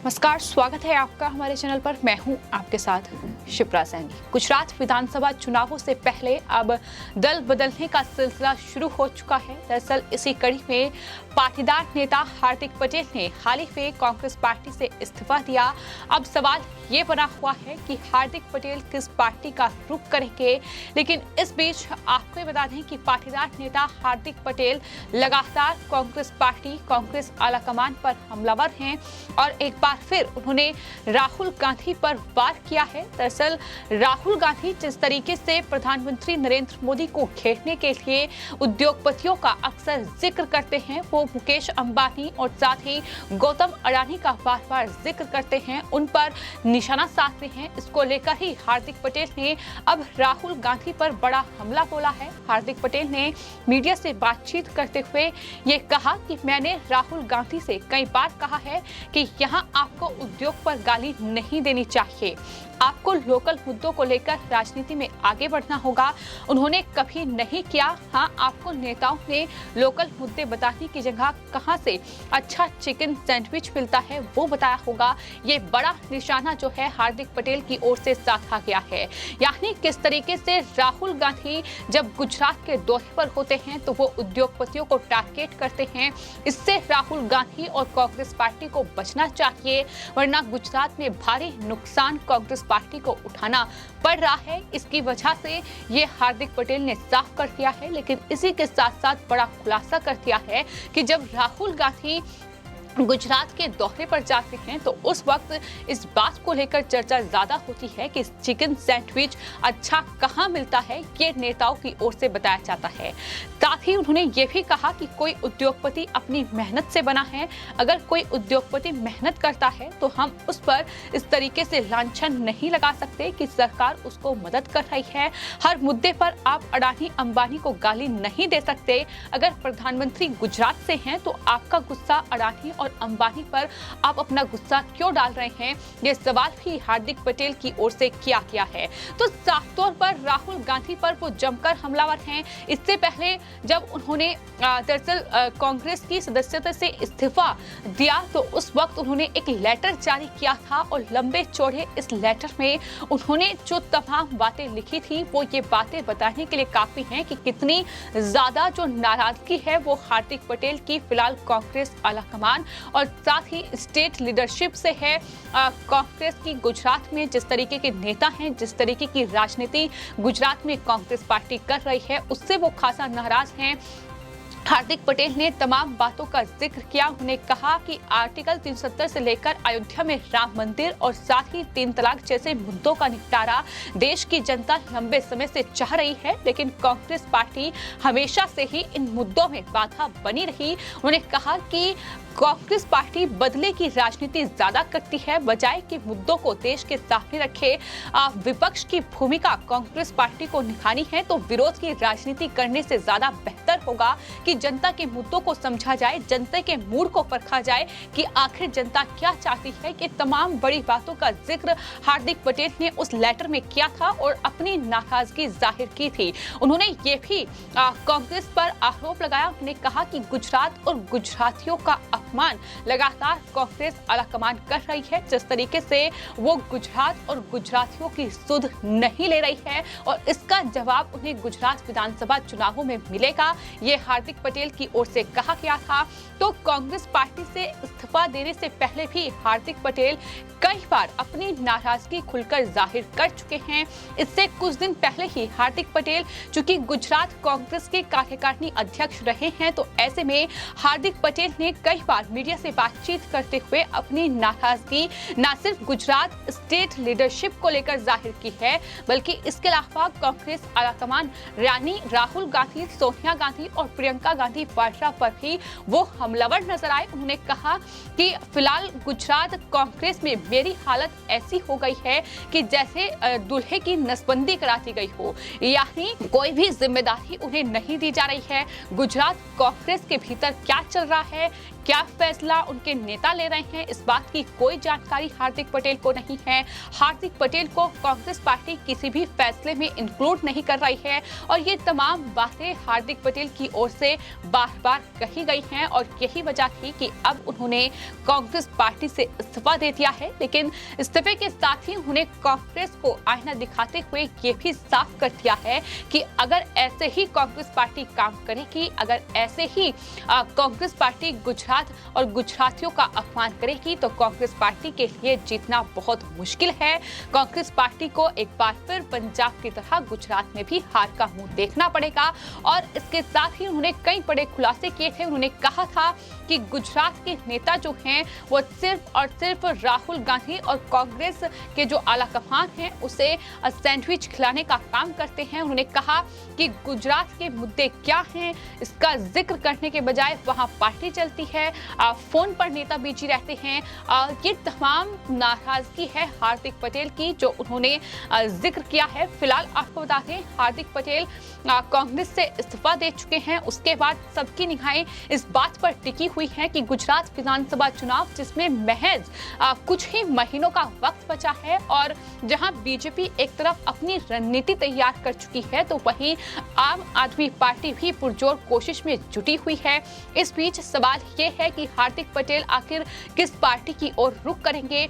नमस्कार, स्वागत है आपका हमारे चैनल पर। मैं हूं आपके साथ शिप्रा सैनी। गुजरात विधानसभा चुनावों से पहले अब दल बदलने का सिलसिला शुरू हो चुका है। दरअसल इसी कड़ी में पाटीदार नेता हार्दिक पटेल ने हाल ही में कांग्रेस पार्टी से इस्तीफा दिया। अब सवाल ये बना हुआ है कि हार्दिक पटेल किस पार्टी का रुख करेंगे। लेकिन इस बीच आपको बता दें कि पाटीदार नेता हार्दिक पटेल लगातार कांग्रेस पार्टी, कांग्रेस आलाकमान पर हमलावर हैं और एक बार फिर उन्होंने राहुल गांधी पर वार किया है। दरअसल राहुल गांधी जिस तरीके से प्रधानमंत्री नरेंद्र मोदी को घेरने के लिए उद्योगपतियों का अक्सर जिक्र करते हैं, वो मुकेश अंबानी और साथ ही गौतम अडानी का बार बार जिक्र करते हैं, उन पर निशाना साधते हैं। इसको लेकर ही हार्दिक पटेल ने अब राहुल गांधी पर बड़ा हमला बोला है। हार्दिक पटेल ने मीडिया से बातचीत करते हुए ये कहा कि मैंने राहुल गांधी से कई बार कहा है कि यहाँ आपको उद्योग पर गाली नहीं देनी चाहिए, आपको लोकल मुद्दों को लेकर राजनीति में आगे बढ़ना होगा। उन्होंने कभी नहीं किया। हाँ, आपको नेताओं ने लोकल मुद्दे बताने की जगह कहां से अच्छा चिकन सैंडविच मिलता है वो बताया होगा। ये बड़ा निशाना जो है हार्दिक पटेल की ओर से साधा गया है। यानी किस तरीके से राहुल गांधी जब गुजरात के दौरे पर होते हैं तो वो उद्योगपतियों को टारगेट करते हैं। इससे राहुल गांधी और कांग्रेस पार्टी को बचना चाहिए, वरना गुजरात में भारी नुकसान कांग्रेस पार्टी को उठाना पड़ रहा है। इसकी वजह से ये हार्दिक पटेल ने साफ कर दिया है। लेकिन इसी के साथ साथ बड़ा खुलासा कर दिया है कि जब राहुल गांधी गुजरात के दौरे पर जाते हैं तो उस वक्त इस बात को लेकर चर्चा ज्यादा होती है कि चिकन सैंडविच अच्छा कहां मिलता है, ये नेताओं की ओर से बताया जाता है। साथ ही उन्होंने ये भी कहा कि कोई उद्योगपति अपनी मेहनत से बना है, अगर कोई उद्योगपति मेहनत करता है तो हम उस पर इस तरीके से लांछन नहीं लगा सकते कि सरकार उसको मदद कर रही है। हर मुद्दे पर आप अडानी अंबानी को गाली नहीं दे सकते। अगर प्रधानमंत्री गुजरात से हैं तो आपका गुस्सा अडानी और अंबानी पर आप अपना गुस्सा क्यों डाल रहे हैं, ये सवाल भी हार्दिक पटेल की ओर से किया गया है। तो साफ तौर पर राहुल गांधी पर वो जमकर हमलावर हैं। इससे पहले जब उन्होंने दरअसल कांग्रेस की सदस्यता से इस्तीफा दिया तो उस वक्त उन्होंने एक लेटर जारी किया था और लंबे चौड़े इस लेटर में उन्होंने जो तमाम बातें लिखी थी वो ये बातें बताने के लिए काफी हैं कि कितनी ज्यादा जो नाराजगी है वो हार्दिक पटेल की फिलहाल कांग्रेस आलाकमान और साथ ही स्टेट लीडरशिप से है। कांग्रेस की गुजरात में जिस तरीके के नेता हैं, जिस तरीके की राजनीति गुजरात में कांग्रेस पार्टी कर रही है, उससे वो खासा नाराज हैं। हार्दिक पटेल ने तमाम बातों का जिक्र किया। उन्होंने कहा कि आर्टिकल 370 से लेकर अयोध्या में राम मंदिर और साथ ही 3 तलाक जैसे मुद्दों का निपटारा देश की जनता लंबे समय से चाह रही है, लेकिन कांग्रेस पार्टी हमेशा से ही इन मुद्दों में बाधा बनी रही। उन्होंने कहा कि कांग्रेस पार्टी बदले की राजनीति ज्यादा करती है, बजाय कि मुद्दों को देश के सामने रखे। विपक्ष की भूमिका कांग्रेस पार्टी को निभानी है तो विरोध की राजनीति करने से ज्यादा बेहतर होगा कि जनता के मुद्दों को समझा जाए, जनता के मूड को परखा जाए कि आखिर जनता क्या चाहती है। कि तमाम बड़ी बातों का जिक्र हार्दिक पटेल ने उस लेटर में किया था और अपनी नाराजगी जाहिर की थी। उन्होंने ये भी कांग्रेस पर आरोप लगाया। उन्होंने कहा कि गुजरात और गुजरातियों का अपमान लगातार कांग्रेस आलाकमान कर रही है। जिस तरीके से वो गुजरात और गुजरातियों की सुध नहीं ले रही है और इसका जवाब उन्हें गुजरात विधानसभा चुनावों में मिलेगा, ये हार्दिक पटेल की ओर से कहा गया था। तो कांग्रेस पार्टी से इस्तीफा देने से पहले भी हार्दिक पटेल कई बार अपनी नाराजगी खुलकर जाहिर कर चुके हैं। इससे कुछ दिन पहले ही हार्दिक पटेल चूंकि गुजरात कांग्रेस के कार्यकारिणी अध्यक्ष रहे हैं, तो ऐसे में हार्दिक पटेल ने कई बार मीडिया से बातचीत करते हुए अपनी नाराजगी न सिर्फ गुजरात स्टेट लीडरशिप को लेकर जाहिर की है, बल्कि इसके अलावा कांग्रेस आलाकमान राहुल गांधी, सोनिया गांधी और प्रियंका गांधी वाड्रा पर भी वो हमलावर नजर आए। उन्होंने कहा कि फिलहाल गुजरात कांग्रेस में मेरी हालत ऐसी हो गई है कि जैसे दूल्हे की नसबंदी करा दी गई हो, यानी कोई भी जिम्मेदारी उन्हें नहीं दी जा रही है। गुजरात कांग्रेस के भीतर क्या चल रहा है, क्या फैसला उनके नेता ले रहे हैं, इस बात की कोई जानकारी हार्दिक पटेल को नहीं है। हार्दिक पटेल को कांग्रेस पार्टी किसी भी फैसले में इंक्लूड नहीं कर रही है और ये तमाम बातें हार्दिक पटेल की ओर से बार-बार कही गई हैं और यही वजह थी कि अब उन्होंने कांग्रेस पार्टी से इस्तीफा दे दिया है। लेकिन इस्तीफे के साथ ही उन्होंने कांग्रेस को आईना दिखाते हुए ये भी साफ कर दिया है कि अगर ऐसे ही कांग्रेस पार्टी काम करेगी, अगर ऐसे ही कांग्रेस पार्टी गुजरात और गुजरातियों का अपमान करेगी तो कांग्रेस पार्टी के लिए जीतना बहुत मुश्किल है। कांग्रेस पार्टी को एक बार फिर पंजाब की तरह गुजरात में भी हार का मुंह देखना पड़ेगा। और इसके साथ ही उन्होंने कई बड़े खुलासे किए थे। उन्होंने कहा था कि गुजरात के नेता जो हैं वो सिर्फ और सिर्फ राहुल गांधी और कांग्रेस के जो आला कमान हैं उसे सैंडविच खिलाने का काम करते हैं। उन्होंने कहा कि गुजरात के मुद्दे क्या हैं इसका जिक्र करने के बजाय वहां पार्टी चलती है, फोन पर नेता बिजी रहते हैं। ये तमाम नाराजगी है हार्दिक पटेल की जो उन्होंने जिक्र किया है। फिलहाल आपको बता दें हार्दिक पटेल कांग्रेस से इस्तीफा दे चुके हैं। उसके बाद सबकी निगाहें इस बात पर टिकी हुई हैं कि गुजरात विधानसभा चुनाव जिसमें महज कुछ ही महीनों का वक्त बचा है और जहां बीजेपी एक तरफ अपनी रणनीति तैयार कर चुकी है तो वहीं आम आदमी पार्टी भी पुरजोर कोशिश में जुटी हुई है। इस बीच सवाल ये है कि हार्दिक पटेल आखिर किस पार्टी की ओर रुख करेंगे।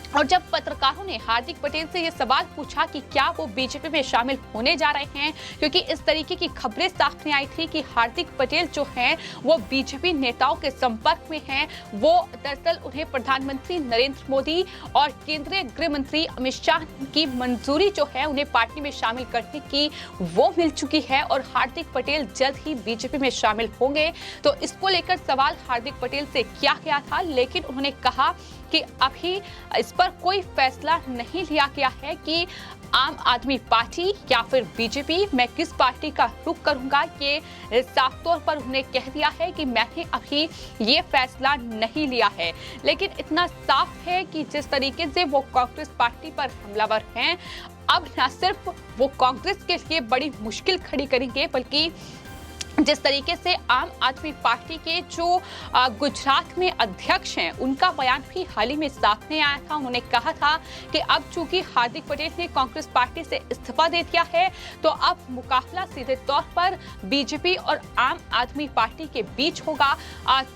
और जब पत्रकारों ने हार्दिक पटेल से ये सवाल पूछा कि क्या वो बीजेपी में शामिल होने जा रहे हैं, क्योंकि इस तरीके की खबरें सामने आई थी कि हार्दिक पटेल जो हैं वो बीजेपी नेताओं के संपर्क में हैं। वो दरअसल उन्हें प्रधानमंत्री नरेंद्र मोदी और केंद्रीय गृह मंत्री अमित शाह की मंजूरी जो है उन्हें पार्टी में शामिल करने की वो मिल चुकी है और हार्दिक पटेल जल्द ही बीजेपी में शामिल होंगे। तो इसको लेकर सवाल हार्दिक पटेल से किया गया था, लेकिन उन्होंने कहा कि अभी इस पर कोई फैसला नहीं लिया गया है कि आम आदमी पार्टी या फिर बीजेपी, मैं किस पार्टी का रुख करूंगा। ये साफ तौर पर उन्हें कह दिया है कि मैंने अभी ये फैसला नहीं लिया है। लेकिन इतना साफ है कि जिस तरीके से वो कांग्रेस पार्टी पर हमलावर हैं, अब न सिर्फ वो कांग्रेस के लिए बड़ी मुश्किल खड़ी करेंगे बल्कि जिस तरीके से आम आदमी पार्टी के जो गुजरात में अध्यक्ष हैं उनका बयान भी हाल ही में सामने आया था। उन्होंने कहा था कि अब चूंकि हार्दिक पटेल ने कांग्रेस पार्टी से इस्तीफा दे दिया है तो अब मुकाबला सीधे तौर पर बीजेपी और आम आदमी पार्टी के बीच होगा।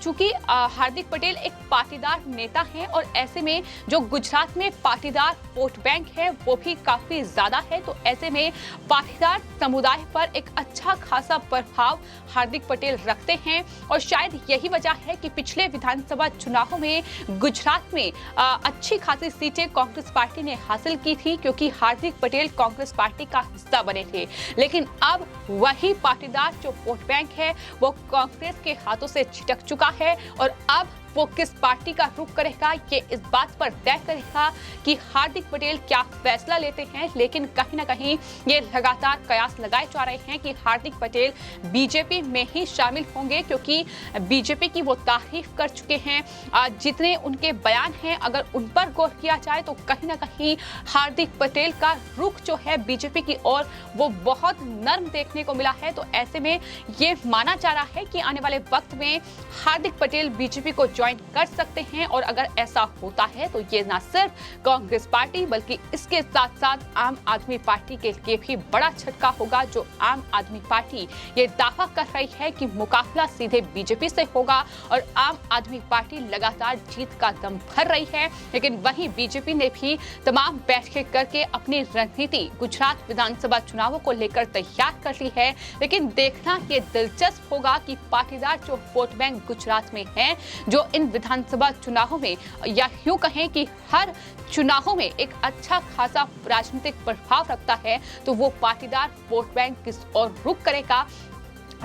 चूंकि हार्दिक पटेल एक पाटीदार नेता हैं और ऐसे में जो गुजरात में पाटीदार वोट बैंक है वो भी काफी ज्यादा है, तो ऐसे में पाटीदार समुदाय पर एक अच्छा खासा प्रभाव हार्दिक पटेल रखते हैं। और शायद यही वजह है कि पिछले विधानसभा चुनावों में गुजरात में अच्छी खासी सीटें कांग्रेस पार्टी ने हासिल की थी क्योंकि हार्दिक पटेल कांग्रेस पार्टी का हिस्सा बने थे। लेकिन अब वही पाटीदार जो वोट बैंक है वो कांग्रेस के हाथों से छिटक चुका है और अब वो किस पार्टी का रुख करेगा ये इस बात पर तय करेगा कि हार्दिक पटेल क्या फैसला लेते हैं। लेकिन कहीं ना कहीं ये लगातार कयास लगाए जा रहे हैं कि हार्दिक पटेल बीजेपी में ही शामिल होंगे क्योंकि बीजेपी की वो तारीफ कर चुके हैं। जितने उनके बयान हैं अगर उन पर गौर किया जाए तो कहीं ना कहीं हार्दिक पटेल का रुख जो है बीजेपी की ओर वो बहुत नर्म देखने को मिला है। तो ऐसे में ये माना जा रहा है कि आने वाले वक्त में हार्दिक पटेल बीजेपी को ज्वाइन कर सकते हैं और अगर ऐसा होता है तो ये ना सिर्फ कांग्रेस पार्टी बल्कि इसके साथ साथ आम आदमी पार्टी के लिए भी बड़ा झटका होगा। जो आम आदमी पार्टी ये दावा कर रही है कि मुकाबला सीधे बीजेपी से होगा और आम आदमी पार्टी लगातार जीत का दम भर रही है, लेकिन वहीं बीजेपी ने भी तमाम बैठकें करके अपनी रणनीति गुजरात विधानसभा चुनावों को लेकर तैयार कर ली है। लेकिन देखना ये दिलचस्प होगा कि पाटीदार जो वोट बैंक गुजरात में है, जो इन विधानसभा चुनावों में या यूं कहें कि हर चुनावों में एक अच्छा खासा राजनीतिक प्रभाव रखता है, तो वो पाटीदार वोट बैंक किस ओर रुख करेगा।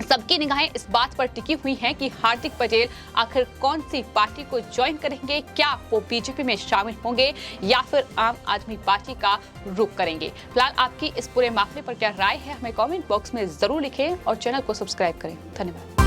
सबकी निगाहें इस बात पर टिकी हुई हैं कि हार्दिक पटेल आखिर कौन सी पार्टी को ज्वाइन करेंगे, क्या वो बीजेपी में शामिल होंगे या फिर आम आदमी पार्टी का रुख करेंगे। फिलहाल आपकी इस पूरे मामले पर क्या राय है हमें कमेंट बॉक्स में जरूर लिखें और चैनल को सब्सक्राइब करें। धन्यवाद।